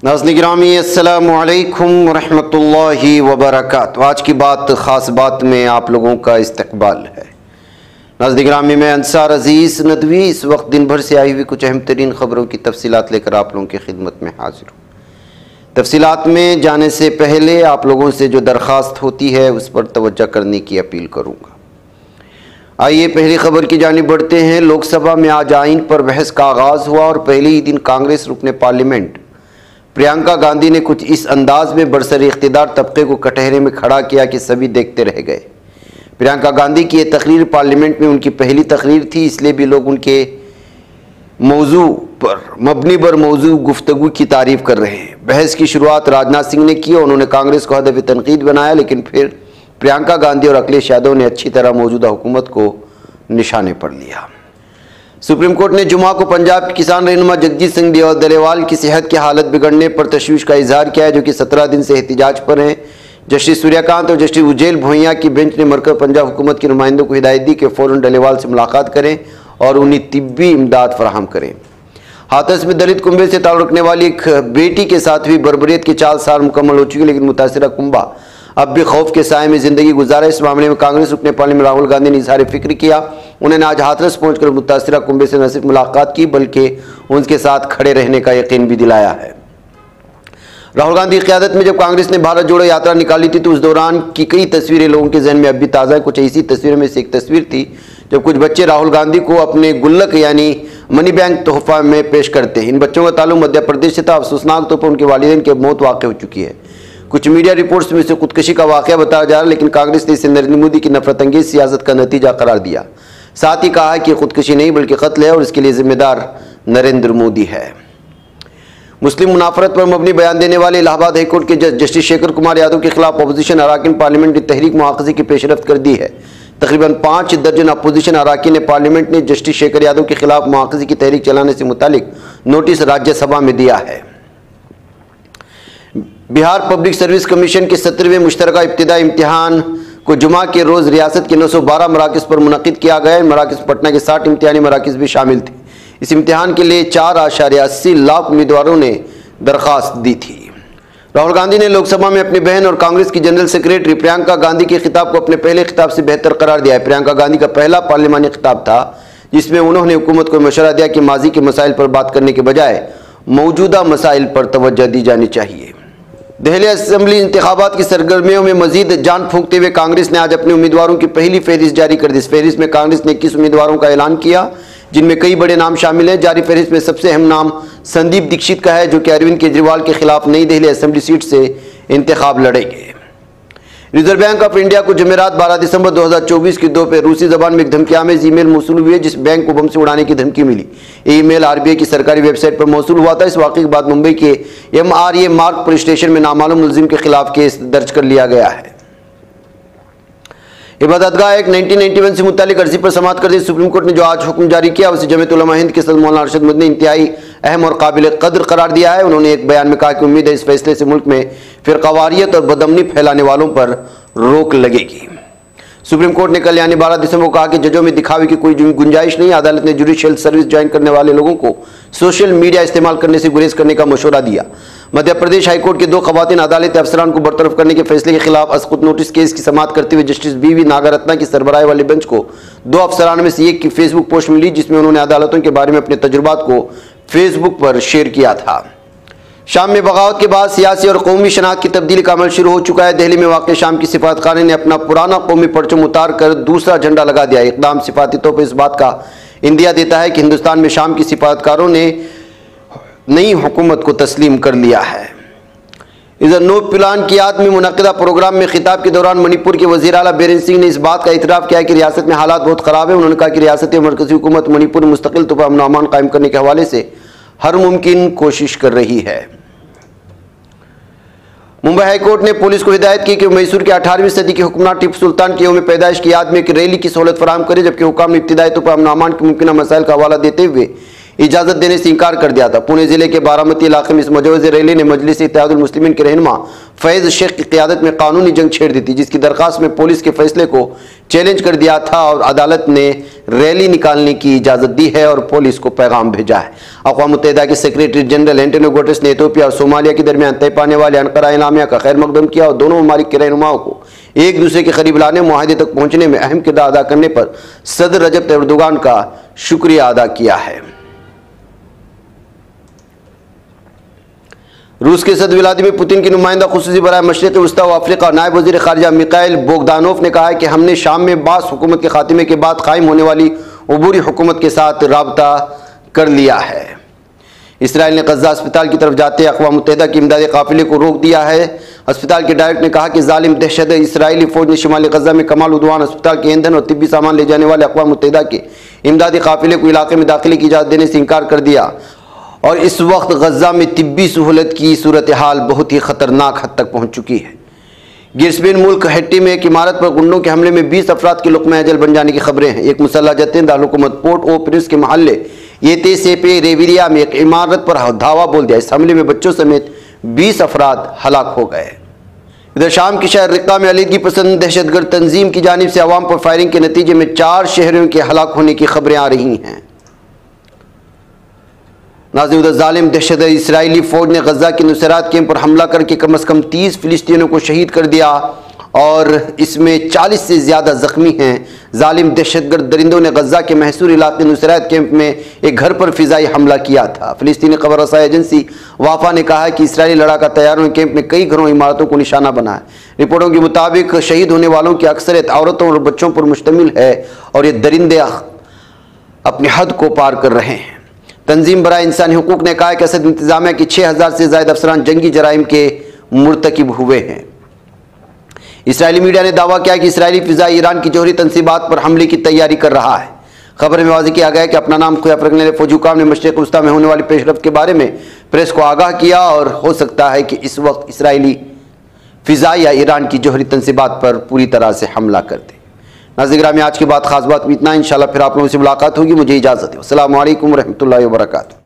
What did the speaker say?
नाज़रीन गिरामी अस्सलामु अलैकुम वरहमतुल्लाहि वबरकातुहू। आज की बात ख़ास बात में आप लोगों का इस्तकबाल है। नाज़रीन गिरामी, मैं अंसार अज़ीज़ नदवी इस वक्त दिन भर से आई हुई कुछ अहम तरीन ख़बरों की तफसीलात लेकर आप लोगों की खिदमत में हाजिर हूँ। तफसीलात में जाने से पहले आप लोगों से जो दरख्वास्त होती है उस पर तवज्जो करने की अपील करूँगा। आइए पहली खबर की जानिब बढ़ते हैं। लोकसभा में आज आइन पर बहस का आगाज़ हुआ और पहले ही दिन कांग्रेस रुकने पार्लियामेंट प्रियंका गांधी ने कुछ इस अंदाज में बरसर इख्तिदार तबके को कटहरे में खड़ा किया कि सभी देखते रह गए। प्रियंका गांधी की ये तकरीर पार्लियामेंट में उनकी पहली तकरीर थी, इसलिए भी लोग उनके मौजू पर मबनी बर मौजू गुफ्तगू की तारीफ कर रहे हैं। बहस की शुरुआत राजनाथ सिंह ने की और उन्होंने कांग्रेस को हदफ तनकीद बनाया, लेकिन फिर प्रियंका गांधी और अखिलेश यादव ने अच्छी तरह मौजूदा हुकूमत को निशाने पर लिया। सुप्रीम कोर्ट ने जुमा को पंजाब के किसान रहनुमा जगजीत सिंह डलेवाल की सेहत की हालत बिगड़ने पर तशवीश का इजहार किया है, जो कि 17 दिन से एहतिजाज पर हैं। जस्टिस सूर्यकांत और जस्टिस उज्जैल भोइया की बेंच ने मरकज़ पंजाब हुकूमत के नुमाइंदों को हिदायत दी कि फ़ौरन डलेवाल से मुलाकात करें और उन्हें तिब्बी इमदाद फराहम करें। हाथरस में दलित कुंबे से ताल्लुक़ रखने वाली एक बेटी के साथ हुई बर्बरियत की 4 साल मुकम्मल हो चुकी है, लेकिन मुतासिरा कुंबा अब भी खौफ के साए में ज़िंदगी गुजारा। इस मामले में कांग्रेस रुकने पार्लियामेंट राहुल गांधी ने इज़हार फिक्र किया। उन्होंने आज हाथरस पहुंचकर मुतासिरा कुंबे से न सिर्फ मुलाकात की बल्कि उनके साथ खड़े रहने का यकीन भी दिलाया है। राहुल गांधी की क़यादत में जब कांग्रेस ने भारत जोड़ो यात्रा निकाली थी तो उस दौरान की कई तस्वीरें लोगों के जहन में अब भी ताज़ा है। कुछ ऐसी तस्वीरों में से एक तस्वीर थी जब कुछ बच्चे राहुल गांधी को अपने गुल्लक यानी मनी बैंक तोहफा में पेश करते हैं। इन बच्चों का ताल्लुक मध्य प्रदेश से था। अफसोसनाक तौर पर उनके वालिदैन की मौत वाक़ हो चुकी है। कुछ मीडिया रिपोर्ट्स में इसे खुदकुशी का वाक़या बताया जा रहा है, लेकिन कांग्रेस ने इसे नरेंद्र मोदी की नफरत अंगेज सियासत का नतीजा करार दिया। साथ ही कहा है कि खुदकुशी नहीं बल्कि कत्ल है और इसके लिए जिम्मेदार नरेंद्र मोदी है। मुस्लिम मुनाफरत पर मबनी बयान देने वाले इलाहाबाद हाईकोर्ट के जज जस्टिस शेखर कुमार यादव के खिलाफ अपोजिशन अराकीन पार्लियामेंट ने तहरीक मुआख़ज़े की पेशरफ्त कर दी है। तकरीबन 5 दर्जन अपोजिशन अराकीन ने पार्लियामेंट ने जस्टिस शेखर यादव के खिलाफ मुआख़ज़े की तहरीक चलाने से मुतालिक नोटिस राज्यसभा में दिया है। बिहार पब्लिक सर्विस कमीशन के 17वें मुश्तरका इब्तिदाई इम्तिहान को जुमा के रोज़ रियासत के 912 मराकज़ पर मुनक़िद किया गया। इन मराकज़ पटना के 60 इम्तिहानी मराकज़ भी शामिल थे। इस इम्तिहान के लिए 4.80 लाख उम्मीदवारों ने दरख्वास्त दी थी। राहुल गांधी ने लोकसभा में अपनी बहन और कांग्रेस की जनरल सेक्रेटरी प्रियंका गांधी के खिताब को अपने पहले खिताब से बेहतर करार दिया है। प्रियंका गांधी का पहला पार्लियामानी खिताब था जिसमें उन्होंने हुकूमत को मशवरा दिया कि माजी के मसाइल पर बात करने के बजाय मौजूदा मसाइल पर तवज्जो दी जानी चाहिए। दिल्ली असेंबली इंतखाबात की सरगर्मियों में मजीद जान फूंकते हुए कांग्रेस ने आज अपने उम्मीदवारों की पहली फहरिस्त जारी कर दी। इस फहरिस्त में कांग्रेस ने 21 उम्मीदवारों का ऐलान किया, जिनमें कई बड़े नाम शामिल हैं। जारी फहरिस्त में सबसे अहम नाम संदीप दीक्षित का है, जो कि अरविंद केजरीवाल के खिलाफ नई दिल्ली असेंबली सीट से इंतखाब लड़ेंगे। रिजर्व बैंक ऑफ इंडिया को जमेरात 12 दिसंबर 2024 की दोपहर रूसी जबान में एक धमकियामेज ईमेल मौसूल हुई है, जिस बैंक को बम से उड़ाने की धमकी मिली। ये ईमेल आरबीआई की सरकारी वेबसाइट पर मौसूल हुआ था। इस वाक़े के बाद मुंबई के MRA मार्ग पुलिस स्टेशन में नामालूम मुलजिम के खिलाफ केस दर्ज कर लिया गया है। इबादतगाह एक्ट 1991 से मुतालिक अर्जी पर समाअत करते सुप्रीम कोर्ट ने जो आज हुक्म जारी किया उसे जमीयत उलमा हिंद के सदर मौलाना अरशद मदनी ने इंतहाई अहम और काबिल कदर करार दिया है। उन्होंने एक बयान में कहा कि उम्मीद है इस फैसले से मुल्क में फिरकावारियत और बदअमनी फैलाने वालों पर रोक लगेगी। सुप्रीम कोर्ट ने कल यानी 12 दिसंबर को कहा कि जजों में दिखावे की कोई गुंजाइश नहीं। अदालत ने जुडिशियल सर्विस ज्वाइन करने वाले लोगों को सोशल मीडिया इस्तेमाल करने से गुरेज करने का मशवरा दिया। मध्य प्रदेश हाईकोर्ट के 2 खवातीन अदालती अफसरान को बरतरफ करने के फैसले के खिलाफ अस्कुत नोटिस केस की समाअत करते हुए जस्टिस BV नागरत्ना की सरबराही वाले बेंच को 2 अफसरान में से एक की फेसबुक पोस्ट मिली, जिसमें उन्होंने अदालतों के बारे में अपने तजुर्बात को फेसबुक पर शेयर किया था। शाम में बगावत के बाद सियासी और कौमी शनाख्त की तब्दीली का अमल शुरू हो चुका है। दिल्ली में वाक़ शाम की सिफारतखाने ने अपना पुराना कौमी परचम उतार कर दूसरा झंडा लगा दिया। इक़दाम सिफाती तौर पर इस बात का इंदिया देता है कि हिंदुस्तान में शाम की सिफारतकारों ने नई हुकूमत को तस्लीम कर लिया है। इधर नो प्लान की याद में मुनक़िदा प्रोग्राम में खिताब के दौरान मणिपुर के वज़ीर आला बीरेन सिंह ने इस बात का इतराफ़ किया कि रियासत में हालात बहुत ख़राब है। उन्होंने कहा कि रियासती और मरकज़ी हुकूमत मणिपुर में मुस्तकिल तौर पर अमन अमान कायम करने के हवाले से हर मुमकिन कोशिश कर रही है। मुंबई हाईकोर्ट ने पुलिस को हिदायत की कि मैसूर के 18वीं सदी के हुक्मरान टीपू सुल्तान की यौम पैदाइश की याद में एक रैली की सहूलत फराहम करे, जबकि हुकाम ने इब्तिदाई तौर पर अमन अमान के मुमकिन मसाइल का हवाला देते हुए इजाज़त देने से इनकार कर दिया था। पुणे जिले के बारामती इलाके में इस मुजवज़ रैली ने मजलिस इत्तेहादुल मुस्लिमीन के रहनुमा फैज़ शेख की क़यादत में कानूनी जंग छेड़ दी थी, जिसकी दरख्वास्त में पुलिस के फैसले को चैलेंज कर दिया था और अदालत ने रैली निकालने की इजाज़त दी है और पुलिस को पैगाम भेजा है। अक़वाम मुत्तहिदा के सेक्रेटरी जनरल एंटोनियो गुटेरेस ने इथियोपिया और सोमालिया के दरमियान तय पाने वाले अनक़रा एलामिया का खैर मकदम किया और दोनों ममालिक के रहनुमाओं को एक दूसरे के करीब लाने, मुआहदे तक पहुँचने में अहम किरदार अदा करने पर सदर रजब तैयब एर्दोगान का शुक्रिया अदा किया है। रूस के सदर व्लादिमीर पुतिन की नुमाइंदा खुसूसी बराए मशरिक़ वस्ता व अफ्रीका नायब वज़ीर ख़ारिजा मिखाइल बोगदानोव ने कहा है कि हमने शाम में बास हुकूमत के खात्मे के बाद कायम होने वाली उबूरी हुकूमत के साथ राबता कर लिया है। इसराइल ने गज़ा अस्पताल की तरफ जाते अक़वाम मुत्तहिदा के इमदादी काफ़िले को रोक दिया है। अस्पताल के डायरेक्टर ने कहा कि जालिम दहशत इसराइली फ़ौज ने शिमाली गज़ा में कमाल उद्वान अस्पताल के ईंधन और तिब्बी सामान ले जाने वाले अक़वाम मुत्तहिदा के इमदादी काफ़िले को इलाके में दाखिले की इजाज़त देने से इनकार कर दिया और इस वक्त गज़ा में तिब्बी सहूलत की सूरत हाल बहुत ही ख़तरनाक हद तक पहुँच चुकी है। गिरस्पेन मुल्क हैटी में एक इमारत पर गुंडों के हमले में 20 अफराद के लुक़्मा अजल बन जाने की खबरें हैं। एक मुसल्लह जत्थे दारुल हुकूमत पोर्ट ओ प्रिंस के महल्ले येतेसेपे रेविरिया में एक इमारत पर धावा बोल दिया। इस हमले में बच्चों समेत 20 अफराद हलाक हो गए। इधर शाम के शहर रिक्का में अलीदगी पसंद दहशतगर्द तंजीम की जानिब से अवाम पर फायरिंग के नतीजे में 4 शहरियों के हलाक होने की खबरें आ रही हैं। नाज़रीन, उधर जालिम दहशत इसराइली फ़ौज ने गज़ा के नुसैरात कैंप पर हमला करके कम अज़ कम 30 फ़िलिस्तीनियों को शहीद कर दिया और इसमें 40 से ज़्यादा ज़ख्मी हैं। जालिम दहशतगर्द दरिंदों ने गज़ा के महसूर इलाके नुसैरात कैंप में एक घर पर फ़िज़ाई हमला किया था। फ़िलिस्तीनी खबर रसाई एजेंसी वाफा ने कहा है कि इसराइली लड़ाका तैयारों ने कैंप में कई घरों और इमारतों को निशाना बनाया। रिपोर्टों के मुताबिक शहीद होने वालों की अक्सरियत औरतों और बच्चों पर मुश्तमिल है और ये दरिंदे अपनी हद को पार कर रहे हैं। तंजीम बराए इंसानी हुकूक ने कहा कि असद इंतजामिया की 6000 से ज़ायद अफसरान जंगी जराइम के मुर्तकिब हुए हैं। इसराइली मीडिया ने दावा किया कि इसराइली फ़िज़ाई ईरान की जौहरी तनसीबात पर हमले की तैयारी कर रहा है। खबर में वाज़ेह किया गया है कि अपना नाम खुयाफ रखने वाले फौजी हुकाम ने मशरिक़ वस्ता में होने वाली पेशरफ्त के बारे में प्रेस को आगाह किया और हो सकता है कि इस वक्त इसराइली फ़िज़ा या ईरान की जौहरी तनसीबात पर पूरी तरह से हमला कर दे। नाज़रीन गिरामी, आज की बात खास बात में इतना। इंशाअल्लाह फिर आप लोगों से मुलाकात होगी। मुझे इजाज़त है। अस्सलामु अलैकुम रहमतुल्लाहि व बरकातुहू।